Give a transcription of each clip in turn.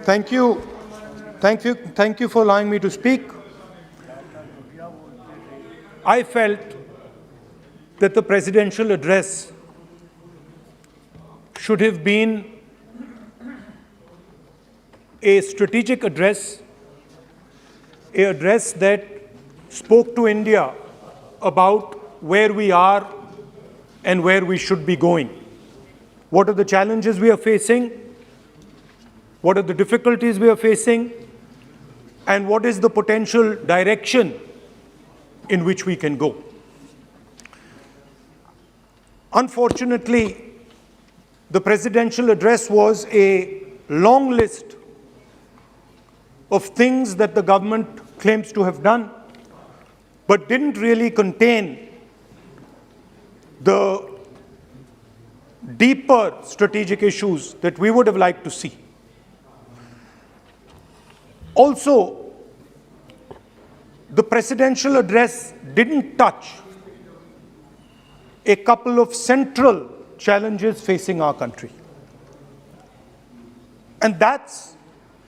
Thank you. Thank you for allowing me to speak. I felt that the presidential address should have been a strategic address, an address that spoke to India about where we are and where we should be going. What are the challenges we are facing? What are the difficulties we are facing? And what is the potential direction in which we can go? Unfortunately, the presidential address was a long list of things that the government claims to have done, but didn't really contain the deeper strategic issues that we would have liked to see. Also, the presidential address didn't touch a couple of central challenges facing our country. And that's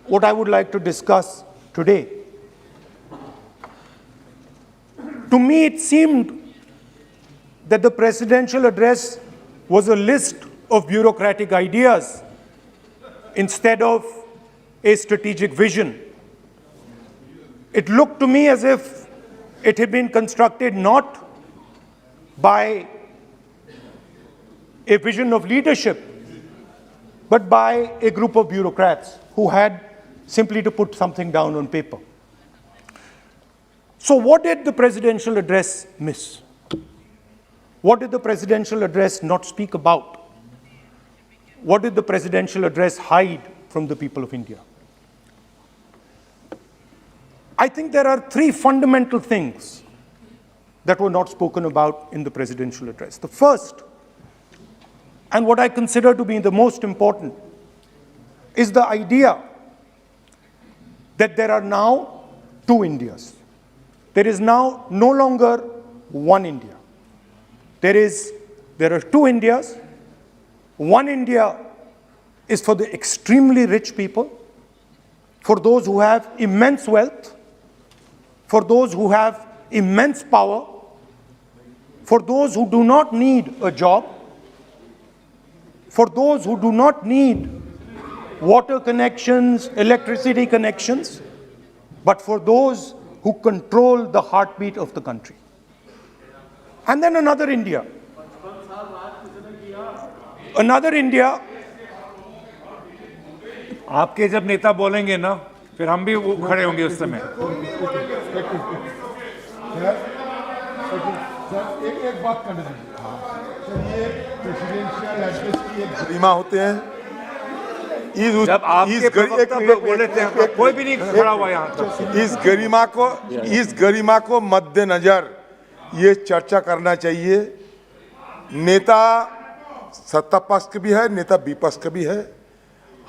what I would like to discuss today. To me, it seemed that the presidential address was a list of bureaucratic ideas instead of a strategic vision. It looked to me as if it had been constructed not by a vision of leadership, but by a group of bureaucrats who had simply to put something down on paper. So what did the presidential address miss? What did the presidential address not speak about? What did the presidential address hide from the people of India? I think there are three fundamental things that were not spoken about in the presidential address. The first, and what I consider to be the most important, is the idea that there are now two Indias. There is now no longer one India. There are two Indias. One India is for the extremely rich people, for those who have immense wealth, for those who have immense power, for those who do not need a job, for those who do not need water connections, electricity connections, but for those who control the heartbeat of the country. And then another India. Another India. आपके जब नेता बोलेंगे ना, फिर हम भी खड़े होंगे उस समय। एक बात करने दीजिए। ये प्रेसिडेंशियल एड्रेस की एक गरिमा होते हैं। जब आपके प्रवक्ता बोले थे, कोई भी नहीं खड़ा हुआ यहाँ तक। इस गरिमा को मद्देनजर ये चर्चा करना चाहिए। नेता सत्ता पक्ष के भी है, नेता विपक्ष के भी है।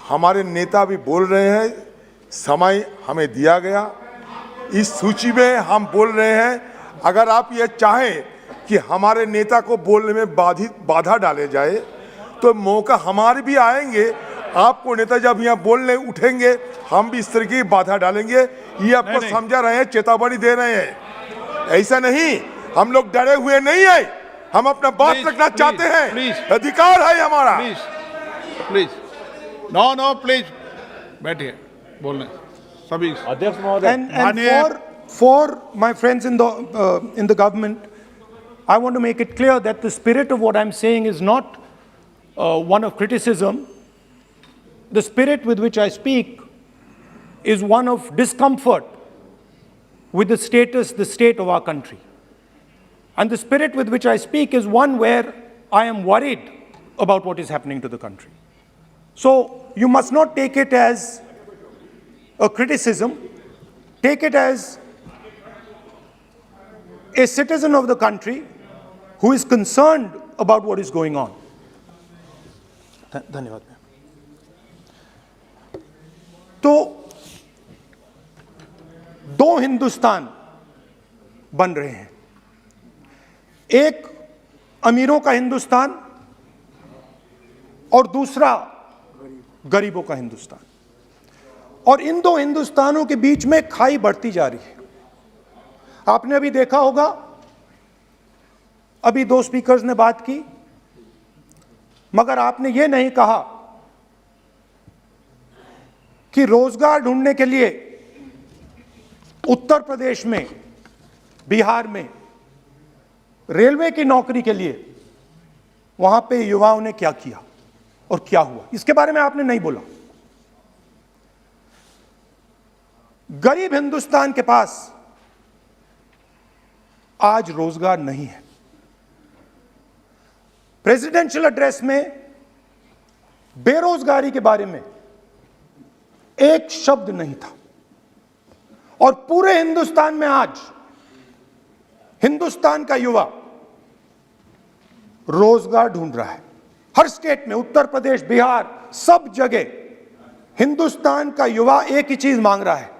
हमारे नेता भी बोल रहे हैं, समय हमें दिया गया, इस सूची में हम बोल रहे हैं। अगर आप ये चाहें कि हमारे नेता को बोलने में बाधा डाले जाए, तो मौका हमारे भी आएंगे। आपको नेता जब यहाँ बोलने उठेंगे, हम भी इस तरह की बाधा डालेंगे। ये आपको समझा रहे हैं, चेतावनी दे रहे हैं। ऐसा नहीं, हम लोग डरे हुए नहीं है, हम अपना बात रखना चाहते हैं, अधिकार है हमारा। प्लीज नो प्लीज बैठिए, बोलने सभी अध्यक्ष महोदय। And for my friends in the government, I want to make it clear that the spirit of what I'm saying is not one of criticism. The spirit with which I speak is one of discomfort with the state of our country. And the spirit with which I speak is one where I am worried about what is happening to the country. So you must not take it as a criticism. Take it as a citizen of the country who is concerned about what is going on. धन्यवाद। तो दो हिंदुस्तान बन रहे हैं, एक अमीरों का हिंदुस्तान और दूसरा गरीबों का हिंदुस्तान। और इन दो हिंदुस्तानों के बीच में खाई बढ़ती जा रही है। आपने अभी देखा होगा, अभी दो स्पीकर्स ने बात की, मगर आपने ये नहीं कहा कि रोजगार ढूंढने के लिए उत्तर प्रदेश में, बिहार में रेलवे की नौकरी के लिए वहां पे युवाओं ने क्या किया और क्या हुआ, इसके बारे में आपने नहीं बोला। गरीब हिंदुस्तान के पास आज रोजगार नहीं है। प्रेसिडेंशियल एड्रेस में बेरोजगारी के बारे में एक शब्द नहीं था, और पूरे हिंदुस्तान में आज हिंदुस्तान का युवा रोजगार ढूंढ रहा है। हर स्टेट में, उत्तर प्रदेश, बिहार, सब जगह हिंदुस्तान का युवा एक ही चीज मांग रहा है,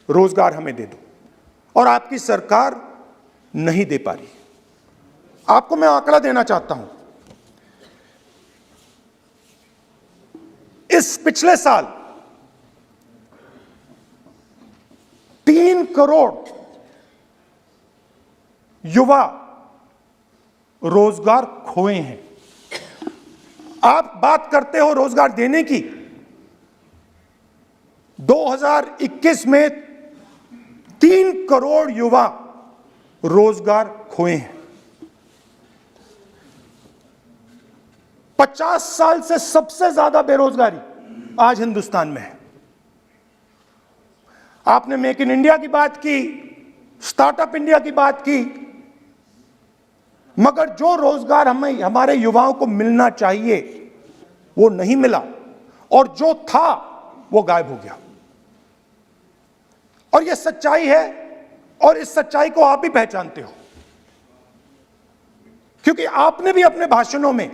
रोजगार हमें दे दो, और आपकी सरकार नहीं दे पा रही। आपको मैं आंकड़ा देना चाहता हूं। इस पिछले साल 3 करोड़ युवा रोजगार खोए हैं। आप बात करते हो रोजगार देने की, 2021 में 3 करोड़ युवा रोजगार खोए हैं। 50 साल से सबसे ज्यादा बेरोजगारी आज हिंदुस्तान में है। आपने मेक इन इंडिया की बात की, स्टार्टअप इंडिया की बात की, मगर जो रोजगार हमें, हमारे युवाओं को मिलना चाहिए वो नहीं मिला, और जो था वो गायब हो गया। और ये सच्चाई है, और इस सच्चाई को आप भी पहचानते हो, क्योंकि आपने भी अपने भाषणों में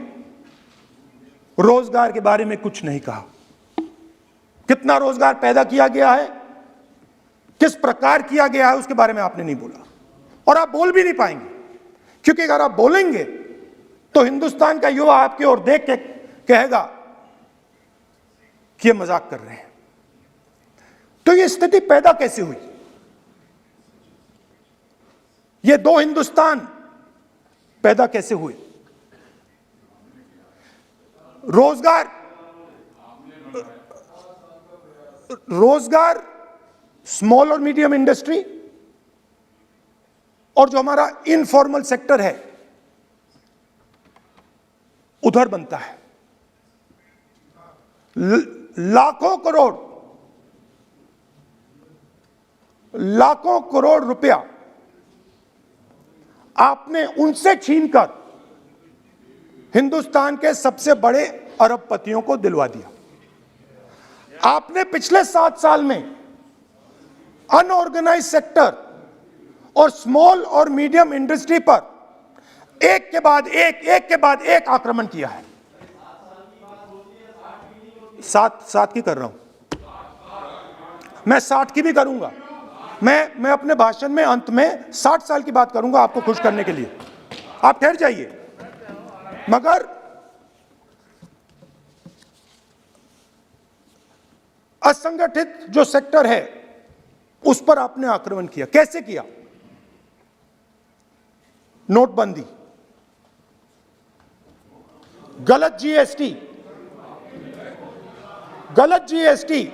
रोजगार के बारे में कुछ नहीं कहा। कितना रोजगार पैदा किया गया है, किस प्रकार किया गया है, उसके बारे में आपने नहीं बोला, और आप बोल भी नहीं पाएंगे, क्योंकि अगर आप बोलेंगे तो हिंदुस्तान का युवा आपकी ओर देख के कहेगा कि ये मजाक कर रहे हैं। तो ये स्थिति पैदा कैसे हुई? ये दो हिंदुस्तान पैदा कैसे हुए? रोजगार स्मॉल और मीडियम इंडस्ट्री और जो हमारा इनफॉर्मल सेक्टर है उधर बनता है। लाखों करोड़ रुपया आपने उनसे छीनकर हिंदुस्तान के सबसे बड़े अरबपतियों को दिलवा दिया। आपने पिछले 7 साल में अनऑर्गेनाइज सेक्टर और स्मॉल और मीडियम इंडस्ट्री पर एक के बाद एक आक्रमण किया है। 7 की कर रहा हूं मैं, 60 की भी करूंगा मैं अपने भाषण में अंत में 60 साल की बात करूंगा आपको खुश करने के लिए। आप ठहर जाइए। मगर असंगठित जो सेक्टर है उस पर आपने आक्रमण किया। कैसे किया? नोटबंदी, गलत जीएसटी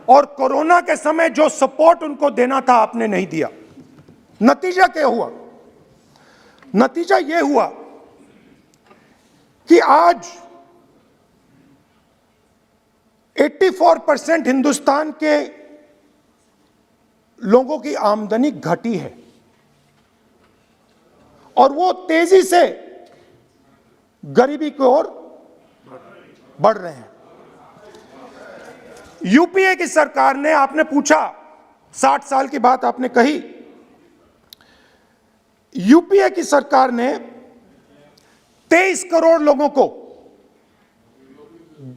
और कोरोना के समय जो सपोर्ट उनको देना था आपने नहीं दिया। नतीजा क्या हुआ? नतीजा यह हुआ कि आज 84% हिंदुस्तान के लोगों की आमदनी घटी है और वो तेजी से गरीबी की ओर बढ़ रहे हैं। यूपीए की सरकार ने, आपने पूछा 60 साल की बात आपने कही, यूपीए की सरकार ने 23 करोड़ लोगों को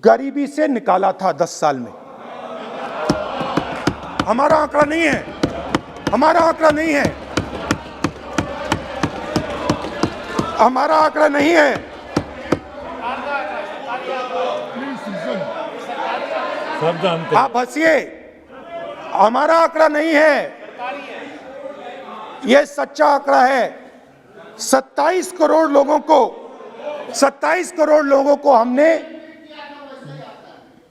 गरीबी से निकाला था 10 साल में। हमारा आंकड़ा नहीं है, हमारा आंकड़ा नहीं है, हमारा आंकड़ा नहीं है। सब जानते हैं। आप हंसिए, हमारा आंकड़ा नहीं है, यह सच्चा आंकड़ा है। 27 करोड़ लोगों को हमने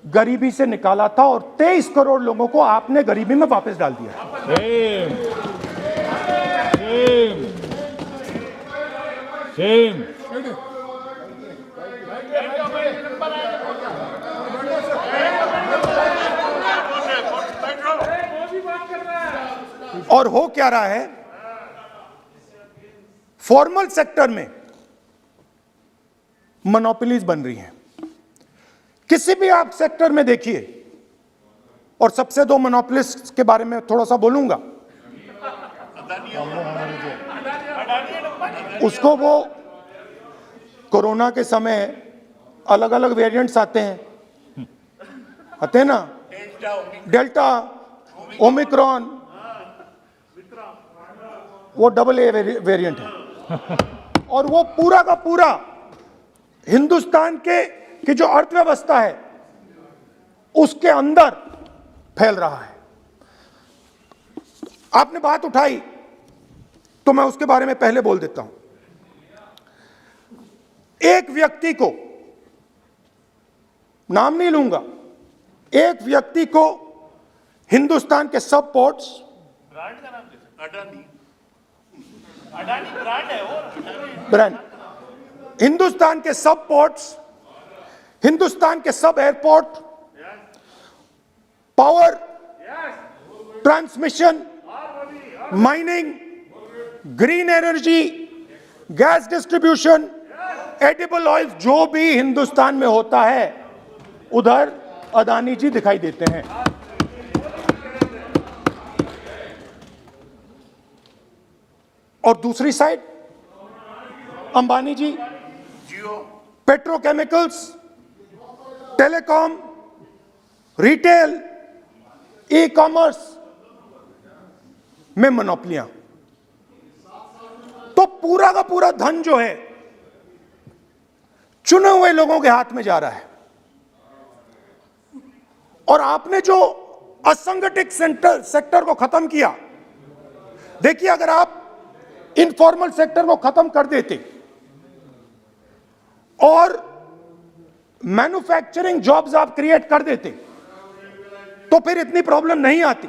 गरीबी से निकाला था और 23 करोड़ लोगों को आपने गरीबी में वापस डाल दिया। Same same same. और हो क्या रहा है, फॉर्मल सेक्टर में मोनोपोलीज बन रही हैं। किसी भी आप सेक्टर में देखिए, और सबसे दो मोनोपोलिस्ट के बारे में थोड़ा सा बोलूंगा। उसको वो कोरोना के समय अलग अलग वेरिएंट्स आते हैं ना, डेल्टा, ओमिक्रॉन, वो AA वेरिएंट है। और वो पूरा का पूरा हिंदुस्तान की जो अर्थव्यवस्था है उसके अंदर फैल रहा है। आपने बात उठाई तो मैं उसके बारे में पहले बोल देता हूं। एक व्यक्ति को, नाम नहीं लूंगा, एक व्यक्ति को हिंदुस्तान के सब पोर्ट्स, ब्रांड, हिंदुस्तान के सब पोर्ट्स, हिंदुस्तान के सब airport, power, transmission, mining, green energy, gas distribution, edible oil, जो भी हिंदुस्तान में होता है उधर अदानी जी दिखाई देते हैं। और दूसरी side Ambani ji petrochemicals, telecom, retail, e commerce में मोनोपोलियां। तो पूरा का पूरा धन जो है चुने हुए लोगों के हाथ में जा रहा है। और आपने जो असंगठित सेक्टर को खत्म किया, देखिए अगर आप इनफॉर्मल सेक्टर को खत्म कर देते और मैन्युफैक्चरिंग जॉब्स आप क्रिएट कर देते तो फिर इतनी प्रॉब्लम नहीं आती,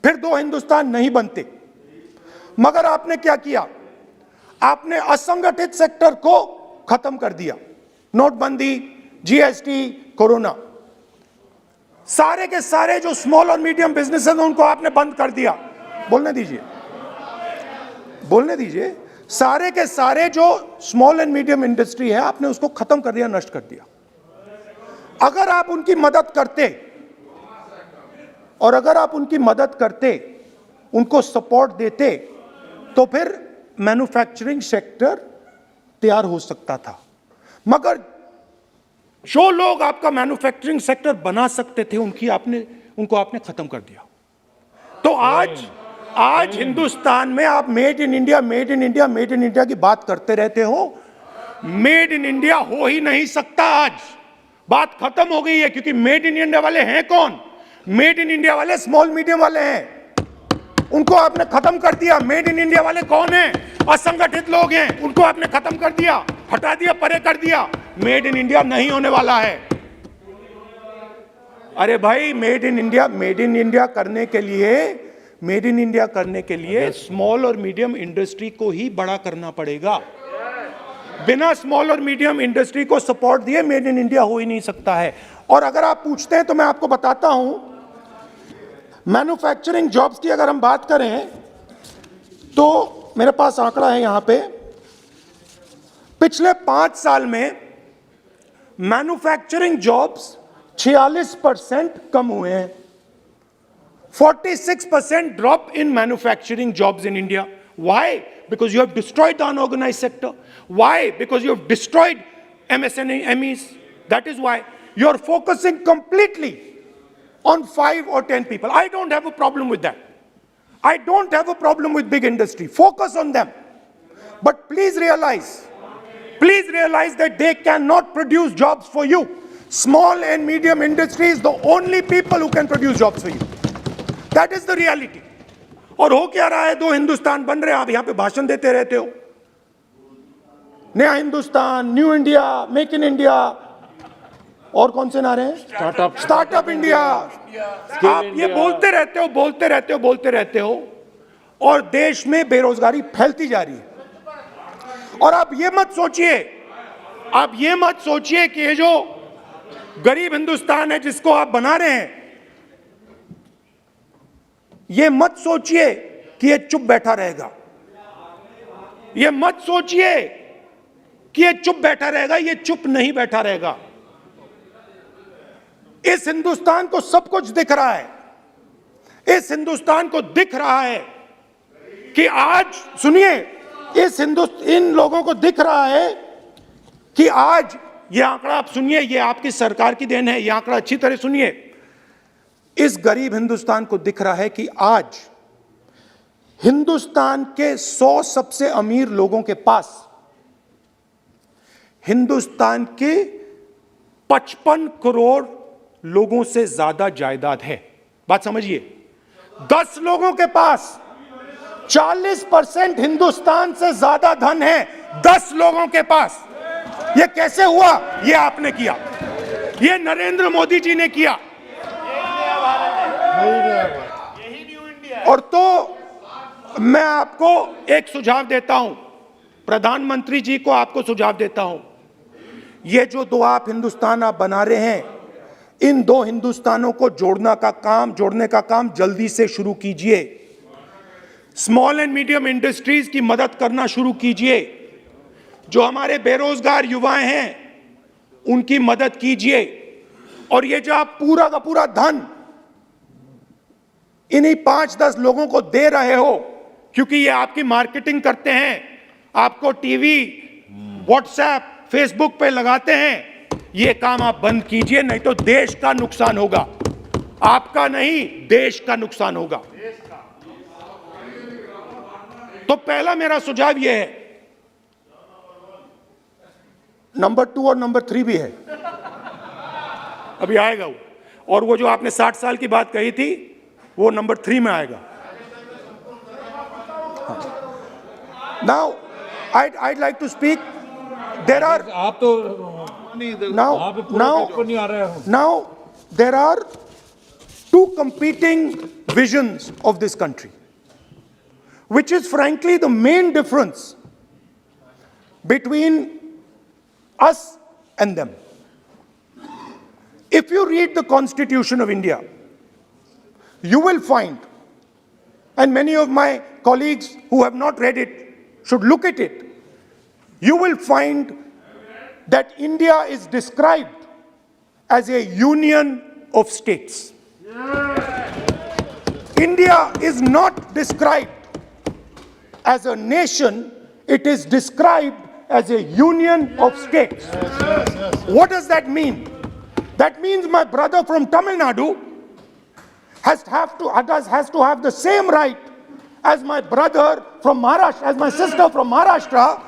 फिर दो हिंदुस्तान नहीं बनते। मगर आपने क्या किया, आपने असंगठित सेक्टर को खत्म कर दिया। नोटबंदी, जीएसटी, कोरोना, सारे के सारे जो स्मॉल और मीडियम बिजनेसेस हैं उनको आपने बंद कर दिया। बोलने दीजिए, सारे के सारे जो स्मॉल एंड मीडियम इंडस्ट्री है आपने उसको खत्म कर दिया, नष्ट कर दिया। अगर आप उनकी मदद करते, और अगर आप उनकी मदद करते, उनको सपोर्ट देते, तो फिर मैन्युफैक्चरिंग सेक्टर तैयार हो सकता था। मगर जो लोग आपका मैन्युफैक्चरिंग सेक्टर बना सकते थे उनको आपने खत्म कर दिया। तो आज हिंदुस्तान में आप मेड इन इंडिया की बात करते रहते हो। मेड इन इंडिया हो ही नहीं सकता। आज बात खत्म हो गई है, क्योंकि मेड इन इंडिया वाले हैं कौन? मेड इन इंडिया वाले स्मॉल मीडियम वाले हैं, उनको आपने खत्म कर दिया। मेड इन इंडिया वाले कौन हैं? असंगठित लोग हैं, उनको आपने खत्म कर दिया, हटा दिया, परे कर दिया। मेड इन इंडिया नहीं होने वाला है। अरे भाई, मेड इन इंडिया करने के लिए स्मॉल और मीडियम इंडस्ट्री को ही बड़ा करना पड़ेगा। बिना स्मॉल और मीडियम इंडस्ट्री को सपोर्ट दिए मेड इन इंडिया हो ही नहीं सकता है। और अगर आप पूछते हैं तो मैं आपको बताता हूं, मैन्युफैक्चरिंग जॉब्स की अगर हम बात करें तो मेरे पास आंकड़ा है यहां पे। पिछले 5 साल में मैन्युफैक्चरिंग जॉब्स 46% कम हुए हैं। 46% drop in manufacturing jobs in India. Why? Because you have destroyed the unorganized sector. Why? Because you have destroyed MSMEs. That is why you are focusing completely on 5 or 10 people. I don't have a problem with that. I don't have a problem with big industry. Focus on them. But please realize that they cannot produce jobs for you. Small and medium industry is the only people who can produce jobs for you. That is the reality. और हो क्या रहा है, दो हिंदुस्तान बन रहे हैं, आप यहां पे भाषण देते रहते हो, नया Hindustan, new India, make in India, और कौन से नारे हैं, स्टार्टअप इंडिया। आप ये बोलते रहते हो, बोलते रहते हो, बोलते रहते हो, और देश में बेरोजगारी फैलती जा रही है। और आप ये मत सोचिए, आप ये मत सोचिए कि ये जो गरीब हिंदुस्तान है जिसको आप बना रहे हैं, ये मत सोचिए कि ये चुप बैठा रहेगा। ये मत सोचिए कि ये चुप बैठा रहेगा, ये चुप नहीं बैठा रहेगा। इस हिंदुस्तान को सब कुछ दिख रहा है। इस हिंदुस्तान को दिख रहा है कि आज, सुनिए, इन लोगों को दिख रहा है कि आज, ये आंकड़ा आप सुनिए, ये आपकी सरकार की देन है, ये आंकड़ा अच्छी तरह सुनिए। इस गरीब हिंदुस्तान को दिख रहा है कि आज हिंदुस्तान के 100 सबसे अमीर लोगों के पास हिंदुस्तान के 55 करोड़ लोगों से ज्यादा जायदाद है। बात समझिए, 10 लोगों के पास 40% हिंदुस्तान से ज्यादा धन है, 10 लोगों के पास। ये कैसे हुआ? ये आपने किया, ये नरेंद्र मोदी जी ने किया। और तो मैं आपको एक सुझाव देता हूं, प्रधानमंत्री जी को आपको सुझाव देता हूं, ये जो दो आप हिंदुस्तान आप बना रहे हैं, इन दो हिंदुस्तानों को जोड़ने का काम जल्दी से शुरू कीजिए। स्मॉल एंड मीडियम इंडस्ट्रीज की मदद करना शुरू कीजिए। जो हमारे बेरोजगार युवाएं हैं उनकी मदद कीजिए। और ये जो आप पूरा का पूरा धन इन्हीं 5-10 लोगों को दे रहे हो, क्योंकि ये आपकी मार्केटिंग करते हैं, आपको टीवी, व्हाट्सएप, फेसबुक पे लगाते हैं, ये काम आप बंद कीजिए, नहीं तो देश का नुकसान होगा। आपका नहीं, देश का नुकसान होगा। तो पहला मेरा सुझाव यह है। नंबर 2 और नंबर 3 भी है, अभी आएगा वो। और वो जो आपने 60 साल की बात कही थी, वो नंबर 3 में आएगा। Now I'd like to speak. There are, आप तो now there are two competing visions of this country, which is frankly the main difference between us and them. If you read the Constitution of India, you will find, and many of my colleagues who have not read it should look at it, you will find that India is described as a union of states. India is not described as a nation, it is described as a union of states. What does that mean? That means my brother from Tamil Nadu has to have the same right as my brother from Maharashtra, as my sister from Maharashtra,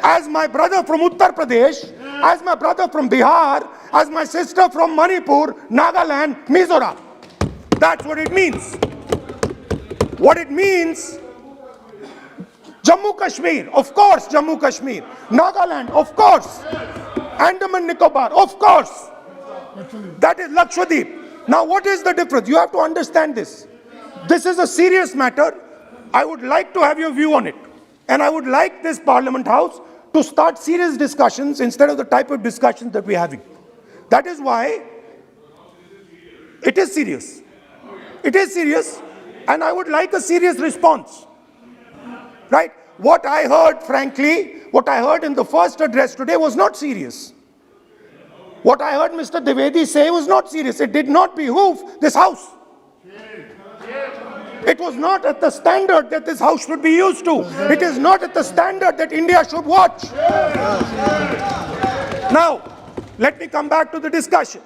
as my brother from Uttar Pradesh, as my brother from Bihar, as my sister from Manipur, Nagaland, Mizoram. That's what it means. What it means, Jammu Kashmir, of course, Jammu Kashmir, Nagaland, of course, Andaman Nicobar, of course. That is Lakshadweep. Now what is the difference? You have to understand this. This is a serious matter. I would like to have your view on it. And I would like this Parliament House to start serious discussions instead of the type of discussions that we're having. That is why it is serious. It is serious, and I would like a serious response. Right? What I heard, frankly, what I heard in the first address today was not serious. What I heard Mr. Dwivedi say was not serious. It did not behoove this House. It was not at the standard that this House should be used to. It is not at the standard that India should watch. Now, let me come back to the discussion.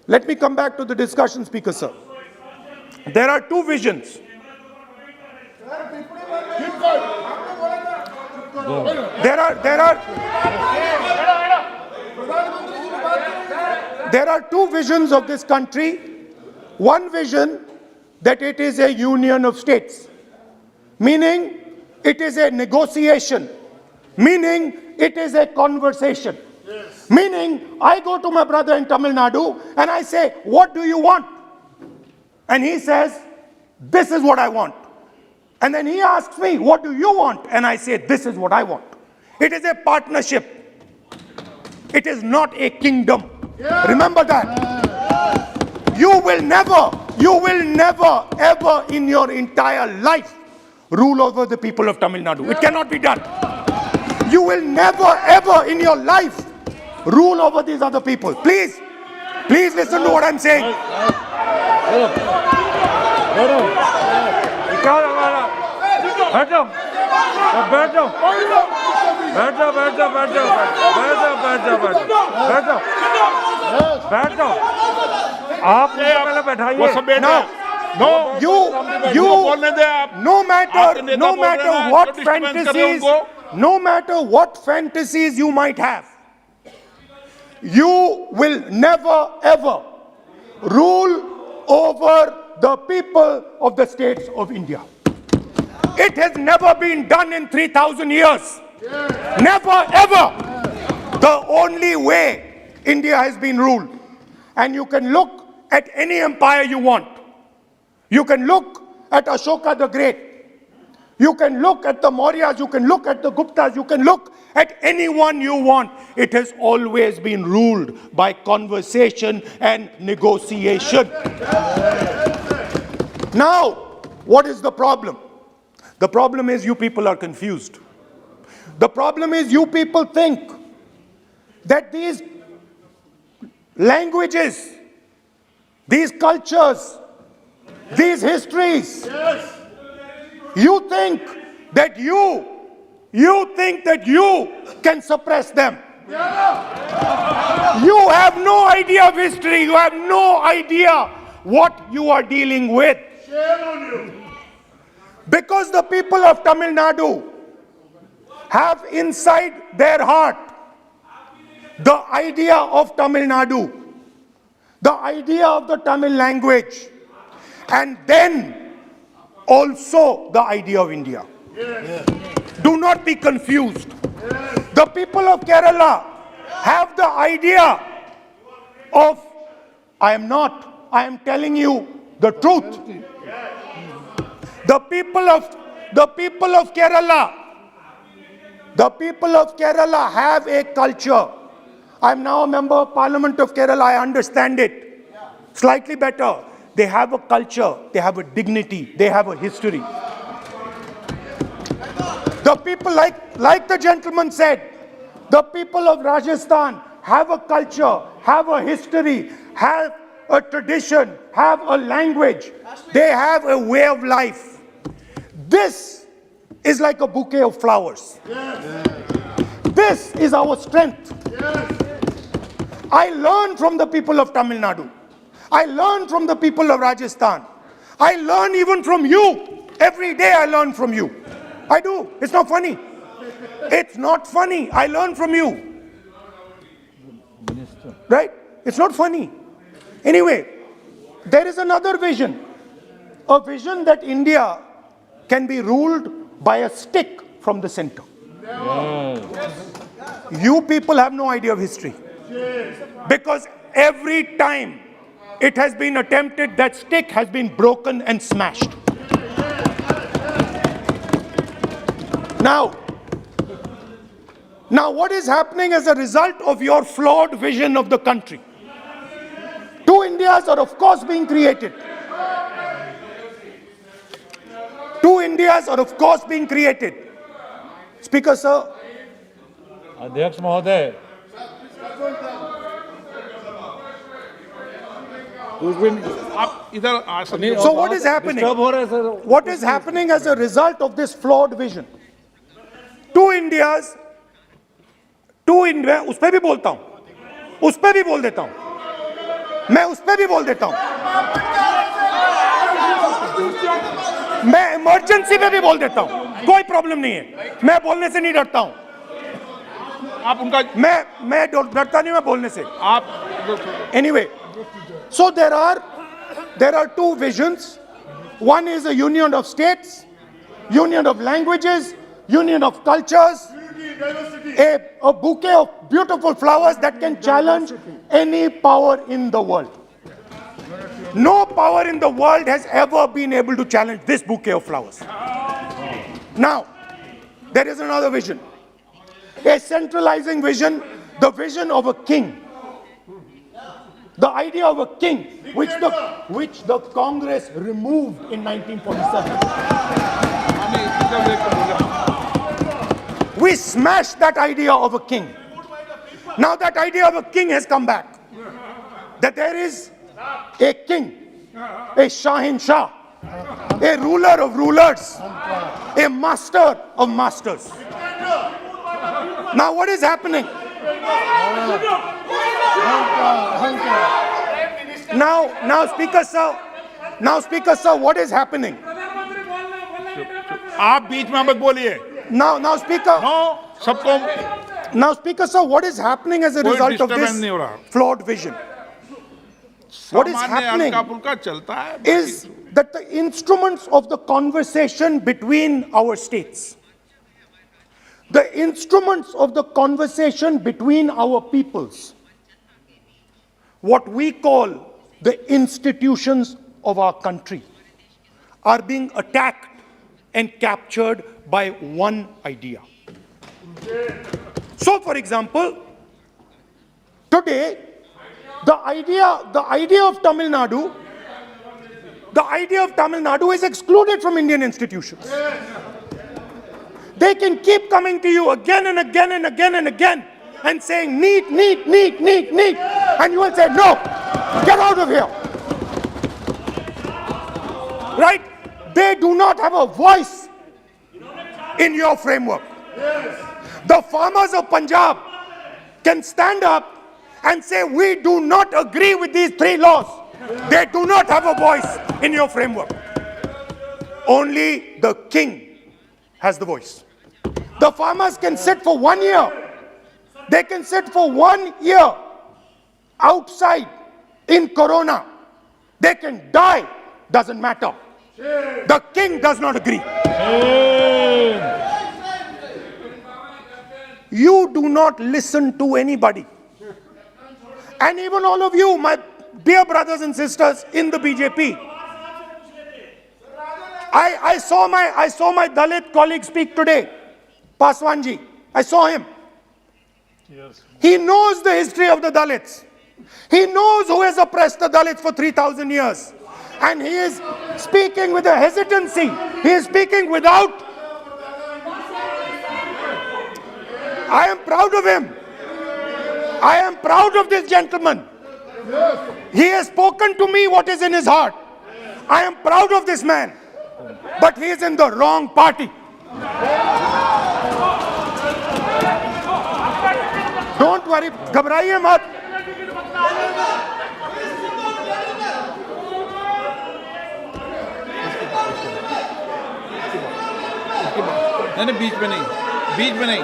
Let me come back to the discussion, Speaker Sir. There are two visions. There are two visions of this country. One vision that it is a union of states, meaning it is a negotiation, meaning it is a conversation. Yes. Meaning I go to my brother in Tamil Nadu and I say, what do you want? And he says, this is what I want. And then he asks me, what do you want? And I say, this is what I want. It is a partnership. It is not a kingdom. Yeah. Remember that. Yeah. You will never, ever in your entire life rule over the people of Tamil Nadu. Yeah. It cannot be done. You will never, ever in your life rule over these other people. Please listen to what I'm saying. No matter what fantasies you might have, you will never ever rule over the people of the states of India. It has never been done in 3,000 years. Yeah. Never ever. Yeah. The only way India has been ruled. And you can look at any empire you want. You can look at Ashoka the Great. You can look at the Mauryas, you can look at the Guptas, you can look at anyone you want. It has always been ruled by conversation and negotiation. Now, what is the problem? The problem is you people are confused. The problem is you people think that these languages, these cultures, these histories, you think that you can suppress them. You have no idea of history. You have no idea what you are dealing with. Because the people of Tamil Nadu have inside their heart the idea of Tamil Nadu, the idea of the Tamil language, and then also the idea of India. Yes. Do not be confused. Yes. The people of Kerala have the idea of, I am telling you the truth. The people of Kerala have a culture. I am now a member of Parliament of Kerala. I understand it slightly better. They have a culture, they have a dignity, they have a history. The people, like the gentleman said, the people of Rajasthan have a culture, have a history, have a tradition, have a language. They have a way of life. This is like a bouquet of flowers. Yes. This is our strength. Yes. I learn from the people of Tamil Nadu. I learn from the people of Rajasthan. I learn even from you. Every day I learn from you. I do. It's not funny. It's not funny. I learn from you. Right? It's not funny. Anyway, there is another vision. A vision that India can be ruled by a stick from the center. You people have no idea of history. Because every time it has been attempted, that stick has been broken and smashed. Now what is happening as a result of your flawed vision of the country? Two Indias are of course being created. Two Indias are of course being created. Speaker, sir. Adhyaksh Mahoday. So what is happening? What is happening as a result of this flawed vision? Two Indias, उस पे भी बोलता हूं, उस पे भी बोल देता हूं, मैं उस पे भी बोल देता हूं, मैं इमरजेंसी पे भी बोल देता हूं, कोई प्रॉब्लम नहीं है, मैं बोलने से नहीं डरता हूं, आप उनका मैं डरता नहीं, मैं बोलने से, आप Anyway, so there are two visions. One is a union of states, union of languages, union of cultures, a bouquet of beautiful flowers that can challenge any power in the world. No power in the world has ever been able to challenge this bouquet of flowers. Now, there is another vision, a centralizing vision, the vision of a king. The idea of a king, which the Congress removed in 1947. We smashed that idea of a king. Now that idea of a king has come back. That there is a king, a Shahin Shah, a ruler of rulers, a master of masters. Now what is happening? Now, Speaker Sir, what is happening? आप बीच में मत बोलिए. Now, Speaker. No, सबको. Now, Speaker Sir, what is happening as a result of this flawed vision? What is happening is that the instruments of the conversation between our states, the instruments of the conversation between our peoples, what we call the institutions of our country, are being attacked and captured by one idea. So, for example, today, the idea of Tamil Nadu is excluded from Indian institutions. They can keep coming to you again and again and again and again and saying, need, and you will say, no, get out of here. Right? They do not have a voice in your framework. The farmers of Punjab can stand up and say, we do not agree with these three laws. They do not have a voice in your framework. Only the king has the voice. The farmers can sit for 1 year. They can sit for 1 year outside in Corona. They can die, doesn't matter. The king does not agree. You do not listen to anybody. And even all of you, my dear brothers and sisters in the BJP, I saw my Dalit colleague speak today, Paswanji. I saw him. Yes. He knows the history of the Dalits. He knows who has oppressed the Dalits for 3,000 years. And he is speaking with a hesitancy. He is speaking without. I am proud of him. I am proud of this gentleman. He has spoken to me what is in his heart. I am proud of this man. But he is in the wrong party. Don't worry, घबराइए मत. नहीं, बीच में नहीं.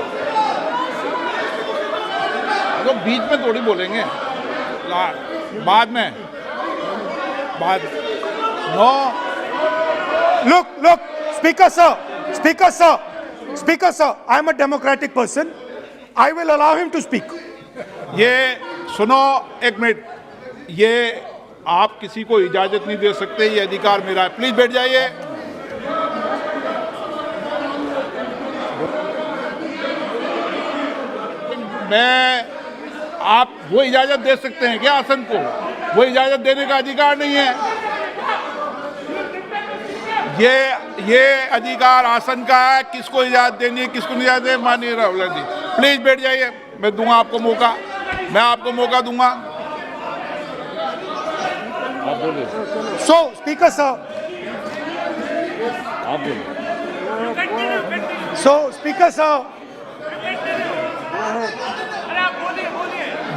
तो बीच में थोड़ी बोलेंगे. बाद में. No. Look, Speaker Sir, I am a democratic person. I will allow him to speak. ये सुनो एक मिनट. ये आप किसी को इजाजत नहीं दे सकते. ये अधिकार मेरा है. प्लीज बैठ जाइए. आप वो इजाजत दे सकते हैं क्या आसन को? वो इजाजत देने का अधिकार नहीं है. ये अधिकार आसन का है. किसको इजाजत देनी है, किसको नहीं इजाजत देनी. माननीय राहुल गांधी, प्लीज बैठ जाइए. मैं दूंगा आपको मौका. मैं आपको मौका दूंगा. So, Speaker Sir. So, Speaker Sir.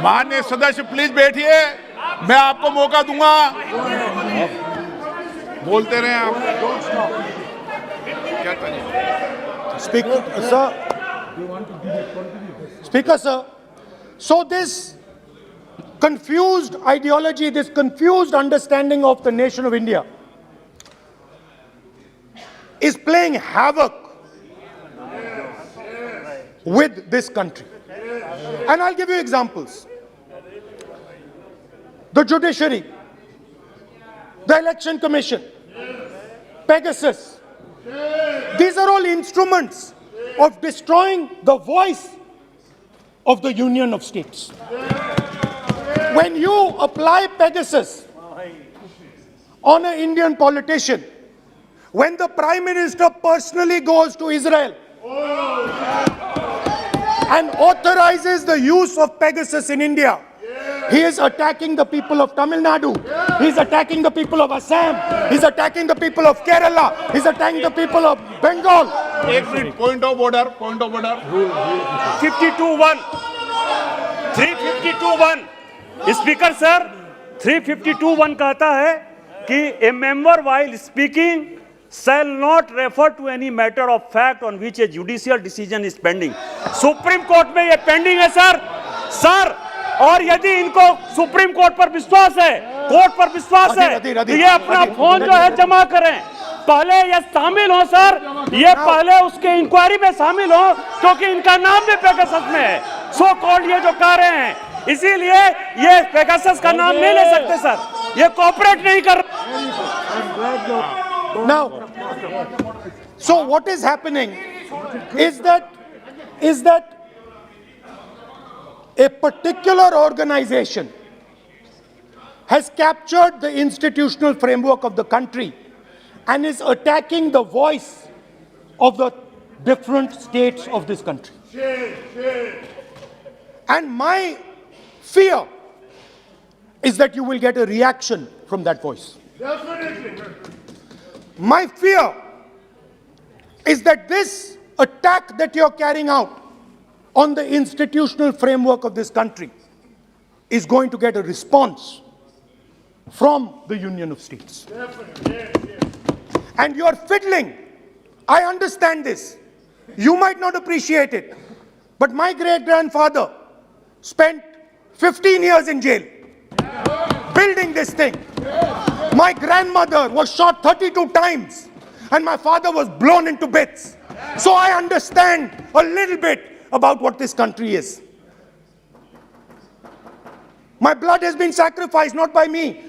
माननीय सदस्य प्लीज बैठिए. मैं आपको मौका दूंगा. बोलते रहे आप. क्या करें? Speaker Sir. So this confused ideology, this confused understanding of the nation of India is playing havoc with this country. And I'll give you examples. The judiciary, the election commission, Pegasus. These are all instruments of destroying the voice of the Union of States. When you apply Pegasus on an Indian politician, when the Prime Minister personally goes to Israel and authorizes the use of Pegasus in India, he is attacking the people of Tamil Nadu. He is attacking the people of Assam. He is attacking the people of Kerala. He is attacking the people of Bengal. एक minute, point of order. 52(1). 352(1). Speaker sir, 352(1) कहता है कि a member while speaking shall not refer to any matter of fact on which a judicial decision is pending. Supreme court में ये pending है sir, और यदि इनको सुप्रीम कोर्ट पर विश्वास है, कोर्ट पर विश्वास है, तो ये अपना फोन जो है जमा करें, पहले ये शामिल हो सर, ये पहले उसके इंक्वायरी में शामिल हो, क्योंकि इनका नाम भी पेगासस में है, सो कॉल्ड ये जो कह रहे हैं, इसीलिए ये पेगासस का नाम नहीं ले सकते सर, ये कोऑपरेट नहीं कर। Now, so what is happening is that a particular organization has captured the institutional framework of the country and is attacking the voice of the different states of this country. And my fear is that you will get a reaction from that voice. My fear is that this attack that you're carrying out on the institutional framework of this country is going to get a response from the Union of States. And you're fiddling. I understand this. You might not appreciate it, but my great-grandfather spent 15 years in jail building this thing. My grandmother was shot 32 times and my father was blown into bits. So I understand a little bit about what this country is. My blood has been sacrificed, not by me,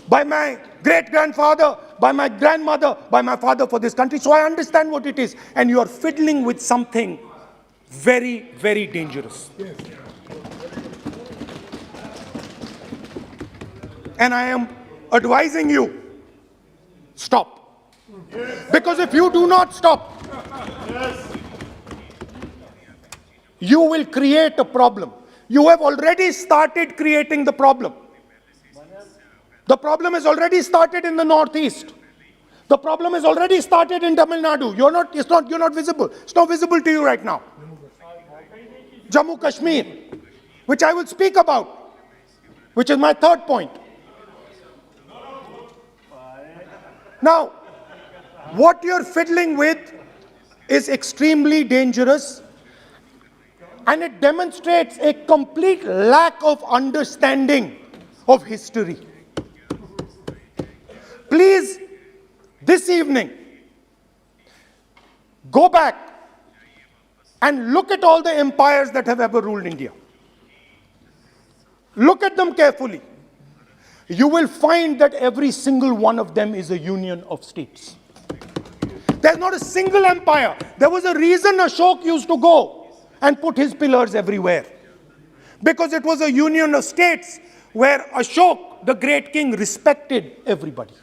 by my great-grandfather, by my grandmother, by my father for this country. So I understand what it is. And you are fiddling with something very, very dangerous. And I am advising you, stop. Because if you do not stop, you will create a problem. You have already started creating the problem. The problem has already started in the northeast. The problem has already started in Tamil Nadu. You're not visible. It's not visible to you right now. Jammu Kashmir, which I will speak about, which is my third point. Now, what you're fiddling with is extremely dangerous, and it demonstrates a complete lack of understanding of history. Please, this evening, go back and look at all the empires that have ever ruled India. Look at them carefully. You will find that every single one of them is a union of states. There's not a single empire. There was a reason Ashok used to go and put his pillars everywhere. Because it was a union of states where Ashok, the great king, respected everybody.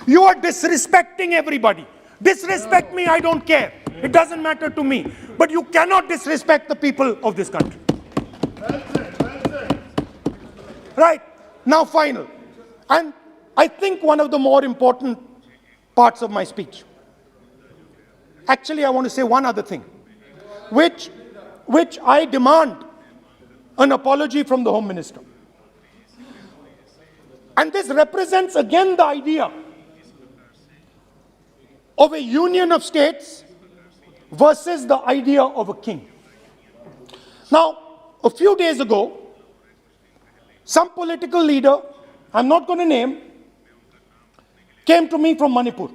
You are disrespecting everybody. Disrespect me, I don't care. It doesn't matter to me. But you cannot disrespect the people of this country. Right. Now, final. And I think one of the more important parts of my speech. Actually, I want to say one other thing, which I demand an apology from the Home Minister. And this represents again the idea of a union of states versus the idea of a king. Now, a few days ago, some political leader, I'm not going to name, came to me from Manipur.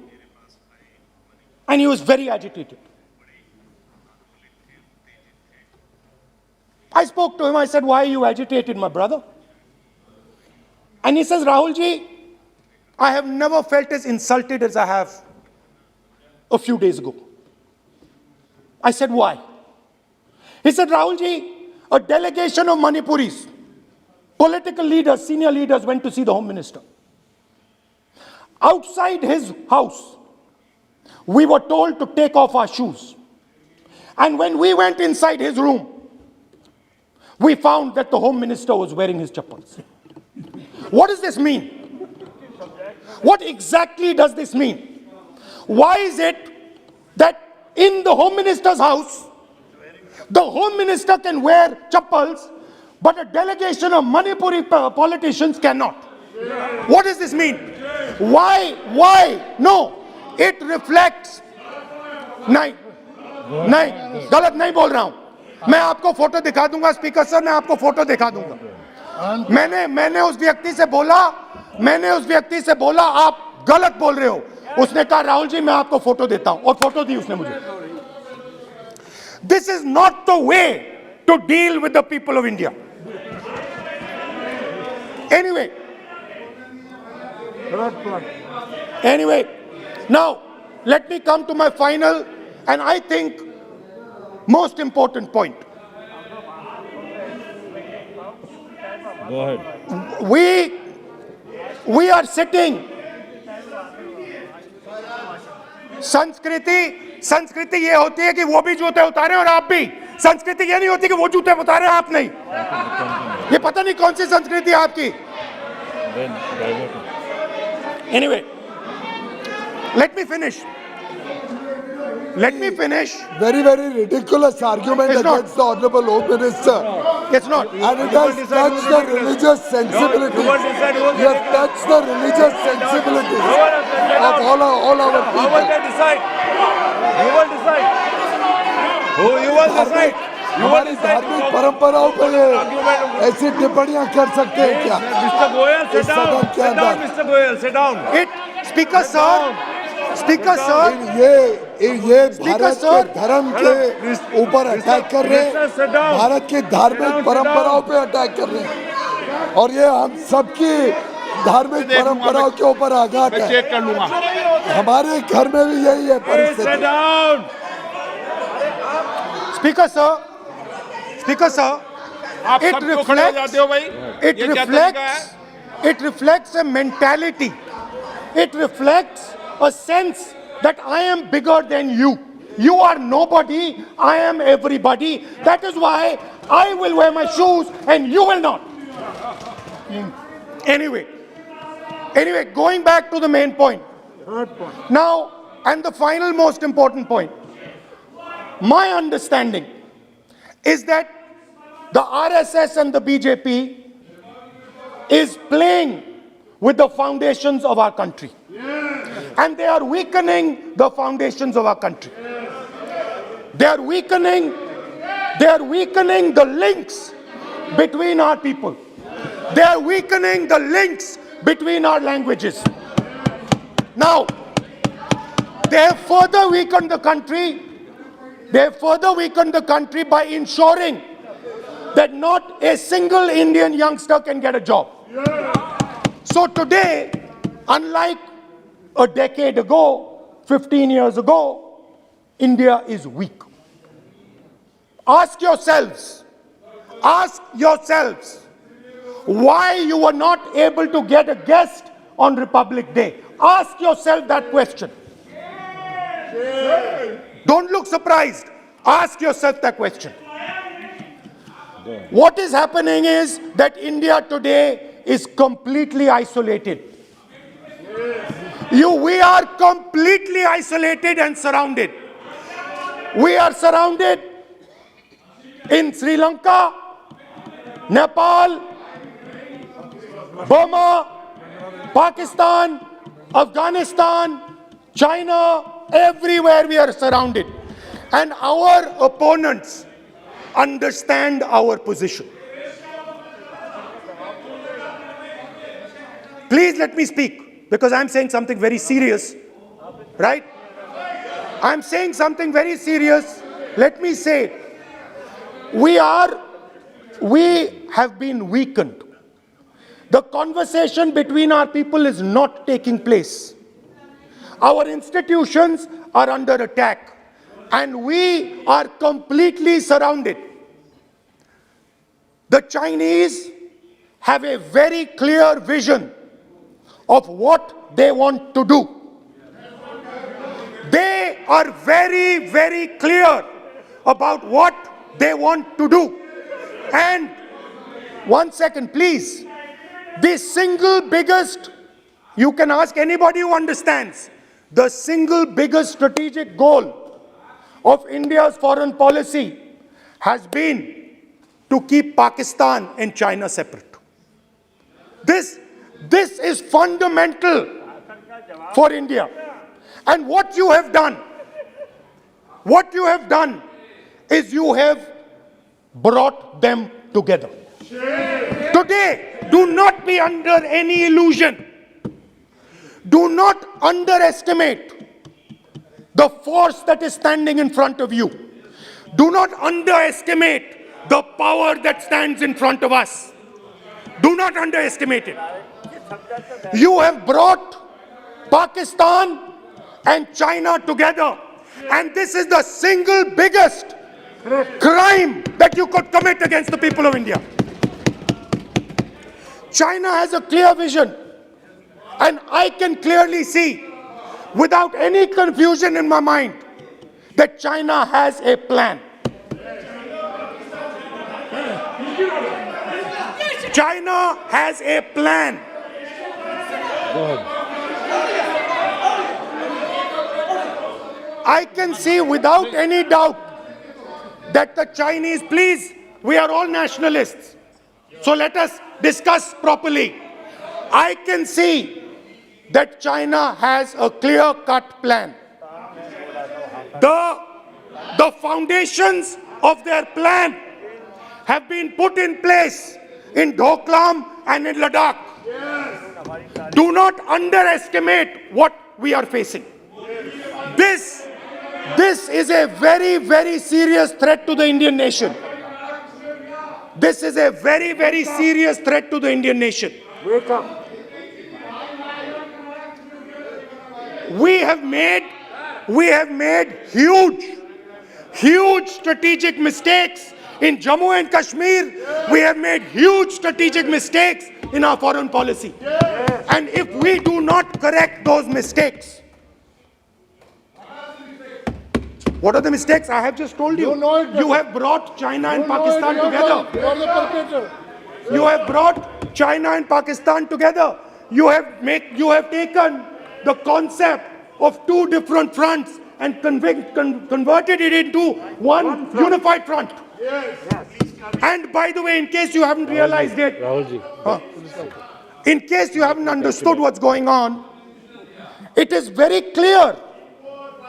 And he was very agitated. I spoke to him, I said, why are you agitated, my brother? And he says, Rahul ji, I have never felt as insulted as I have a few days ago. I said, why? He said, Rahul ji, a delegation of Manipuris, political leaders, senior leaders went to see the Home Minister. Outside his house, we were told to take off our shoes. And when we went inside his room, we found that the Home Minister was wearing his chappals. What does this mean? What exactly does this mean? Why is it that in the Home Minister's house, the Home Minister can wear chappals, but a delegation of Manipuri politicians cannot? What does this mean? Why? No, it reflects. नहीं, गलत नहीं बोल रहा हूं. मैं आपको photo दिखा दूंगा स्पीकर सर, मैं आपको फोटो दिखा दूंगा. मैंने उस व्यक्ति से बोला आप गलत बोल रहे हो. उसने कहा राहुल जी मैं आपको फोटो देता हूं, और फोटो दी उसने मुझे. This is not the way to deal with the people of India. Anyway, now let me come to my final and I think most important point. Go ahead. We are sitting. संस्कृति ये होती है कि वो भी जूते उतारे और आप भी. संस्कृति ये नहीं होती कि वो जूते उतारे आप नहीं. ये पता नहीं कौन सी संस्कृति है आपकी. Anyway, let me finish. Very, very ridiculous argument against the Honorable Home Minister. It's not. And it has touched the religious sensibilities. You have touched the religious sensibilities of all our people. You will decide. हमारी धार्मिक परंपराओं पर ऐसी टिप्पणियां कर सकते हैं क्या? Mr. Goyal, sit down. Mr. Goyal, sit down. Speaker sir, ये भारत के धर्म के ऊपर अटैक कर रहे हैं, भारत की धार्मिक परंपराओं पे अटैक कर रहे हैं, और ये हम सबकी धार्मिक परंपराओं के ऊपर आघात है. चेक कर लूंगा. हमारे घर में भी यही है परिस्थिति. Speaker sir, आप सबको खड़े हो जाते हो भाई. it reflects a mentality. It reflects a sense that I am bigger than you. You are nobody, I am everybody. That is why I will wear my shoes and you will not. Anyway, going back to the main point. Now, and the final most important point. My understanding is that the RSS and the BJP is playing with the foundations of our country. And they are weakening the foundations of our country. They are weakening the links between our people. They are weakening the links between our languages. Now, they have further weakened the country. They have further weakened the country by ensuring that not a single Indian youngster can get a job. So today, unlike a decade ago, 15 years ago, India is weak. Ask yourselves, why you were not able to get a guest on Republic Day. Ask yourself that question. Don't look surprised. Ask yourself that question. What is happening is that India today is completely isolated. We are completely isolated and surrounded. We are surrounded in Sri Lanka, Nepal, Burma, Pakistan, Afghanistan, China, everywhere we are surrounded. And our opponents understand our position. Please let me speak, because I'm saying something very serious, right? I'm saying something very serious. Let me say it. We have been weakened. The conversation between our people is not taking place. Our institutions are under attack, and we are completely surrounded. The Chinese have a very clear vision of what they want to do. They are very, very clear about what they want to do. And one second, please. The single biggest, you can ask anybody who understands, the single biggest strategic goal of India's foreign policy has been to keep Pakistan and China separate. This is fundamental for India. And what you have done is you have brought them together. Today, do not be under any illusion. Do not underestimate the force that is standing in front of you. Do not underestimate the power that stands in front of us. Do not underestimate it. You have brought Pakistan and China together, and this is the single biggest crime that you could commit against the people of India. China has a clear vision, and I can clearly see, without any confusion in my mind, that China has a plan. China has a plan. I can see without any doubt that the Chinese, please, we are all nationalists, so let us discuss properly. I can see that China has a clear-cut plan. The foundations of their plan have been put in place in Doklam and in Ladakh. Do not underestimate what we are facing. This is a very, very serious threat to the Indian nation. This is a very, very serious threat to the Indian nation. Wake up. We have made huge strategic mistakes in Jammu and Kashmir. We have made huge strategic mistakes in our foreign policy. And if we do not correct those mistakes, what are the mistakes? I have just told you. You have brought China and Pakistan together. You have brought China and Pakistan together. You have taken the concept of two different fronts and converted it into one unified front. And by the way, in case you haven't realized it, in case you haven't understood what's going on, it is very clear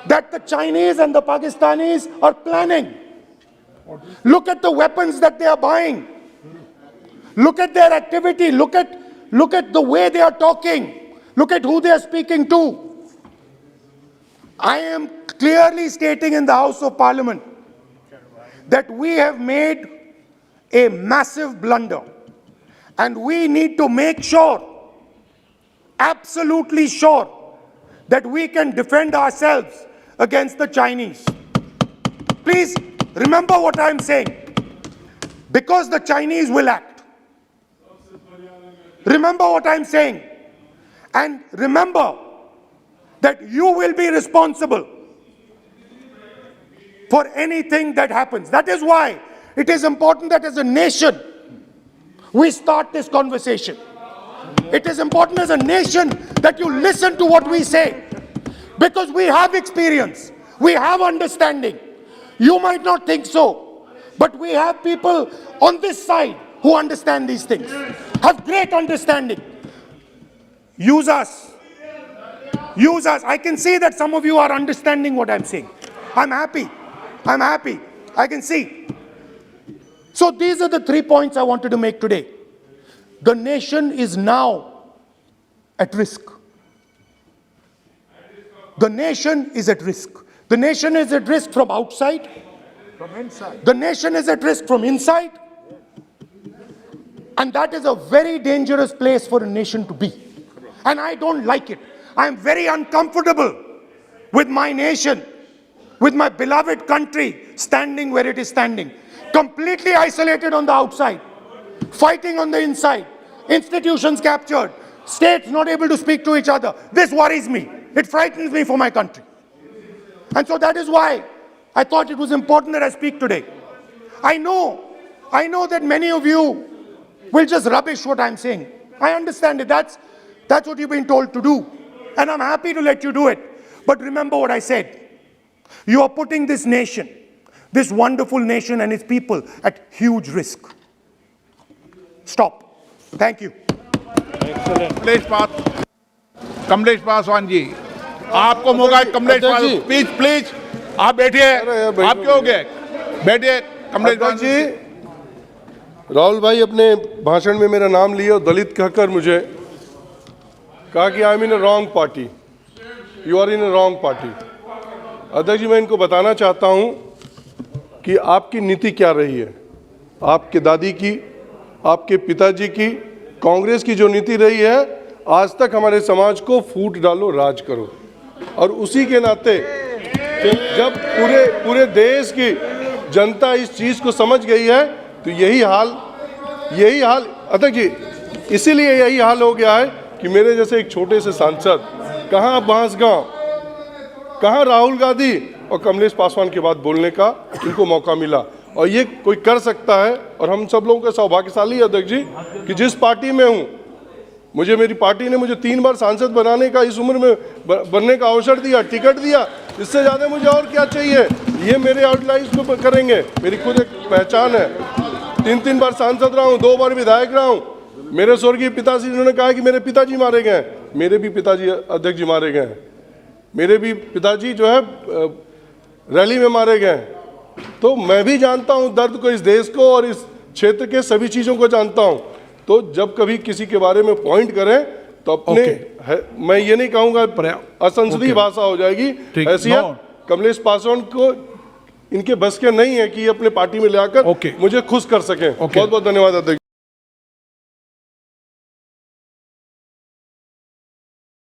that the Chinese and the Pakistanis are planning. Look at the weapons that they are buying. Look at their activity. Look at the way they are talking. Look at who they are speaking to. I am clearly stating in the House of Parliament that we have made a massive blunder, and we need to make sure, absolutely sure, that we can defend ourselves against the Chinese. Please remember what I'm saying, because the Chinese will act. Remember what I'm saying, and remember that you will be responsible for anything that happens. That is why it is important that as a nation, we start this conversation. It is important as a nation that you listen to what we say, because we have experience, we have understanding. You might not think so, but we have people on this side who understand these things, have great understanding. Use us. Use us. I can see that some of you are understanding what I'm saying. I'm happy. I'm happy. I can see. So these are the 3 points I wanted to make today. The nation is now at risk. The nation is at risk. The nation is at risk from outside. From inside. The nation is at risk from inside. And that is a very dangerous place for a nation to be. And I don't like it. I am very uncomfortable with my nation, with my beloved country standing where it is standing. Completely isolated on the outside, fighting on the inside, institutions captured, states not able to speak to each other. This worries me. It frightens me for my country. And so that is why I thought it was important that I speak today. I know that many of you will just rubbish what I'm saying. I understand it. That's what you've been told to do. And I'm happy to let you do it. But remember what I said. You are putting this nation, this wonderful nation and its people at huge risk. Stop. Thank you. Kamlesh Paswan ji, आपको मौका है। Kamlesh Paswan, please please आप बैठिए। आप क्यों हो गए? बैठिए कमलेश पासवान जी। राहुल भाई अपने भाषण में मेरा नाम लिए और दलित कहकर मुझे कहा कि I am in a wrong party, you are in a wrong party. अध्यक्ष जी, मैं इनको बताना चाहता हूं कि आपकी नीति क्या रही है। आपके दादी की, आपके पिताजी की, कांग्रेस की जो नीति रही है, आज तक हमारे समाज को फूट डालो राज करो। और उसी के नाते जब पूरे देश की जनता इस चीज़ को समझ गई है तो यही हाल अध्यक्ष जी, इसीलिए यही हाल हो गया है कि मेरे जैसे एक छोटे से सांसद, कहाँ बांसगांव, कहाँ राहुल गांधी और कमलेश पासवान के बाद बोलने का इनको मौका मिला। और ये कोई कर सकता है। और हम सब लोगों का सौभाग्यशाली है अध्यक्ष जी कि जिस पार्टी में हूँ, मेरी पार्टी ने मुझे 3 बार सांसद बनाने का, इस उम्र में बनने का अवसर दिया, टिकट दिया। इससे ज़्यादा मुझे और क्या चाहिए। ये मेरे आउटलाइंस को करेंगे। मेरी खुद एक पहचान है। 3 बार सांसद रहा हूँ, 2 बार विधायक रहा हूँ। मेरे स्वर्गीय पिताजी ने कहा कि मेरे पिताजी मारे गए, मेरे भी पिताजी अध्यक्ष जी मारे गए, मेरे भी पिताजी जो है रैली में मारे गए। तो मैं भी जानता हूँ दर्द को, इस देश को और इस क्षेत्र के सभी चीज़ों को जानता हूँ। तो जब कभी किसी के बारे में पॉइंट करें तो अपने मैं ये नहीं कहूँगा असंसदीय भाषा हो जाएगी। हैसियत कमलेश पासवान को इनके बस के नहीं है कि ये अपने पार्टी में ले आकर मुझे खुश कर सकें। बहुत बहुत धन्यवाद अध्यक्ष।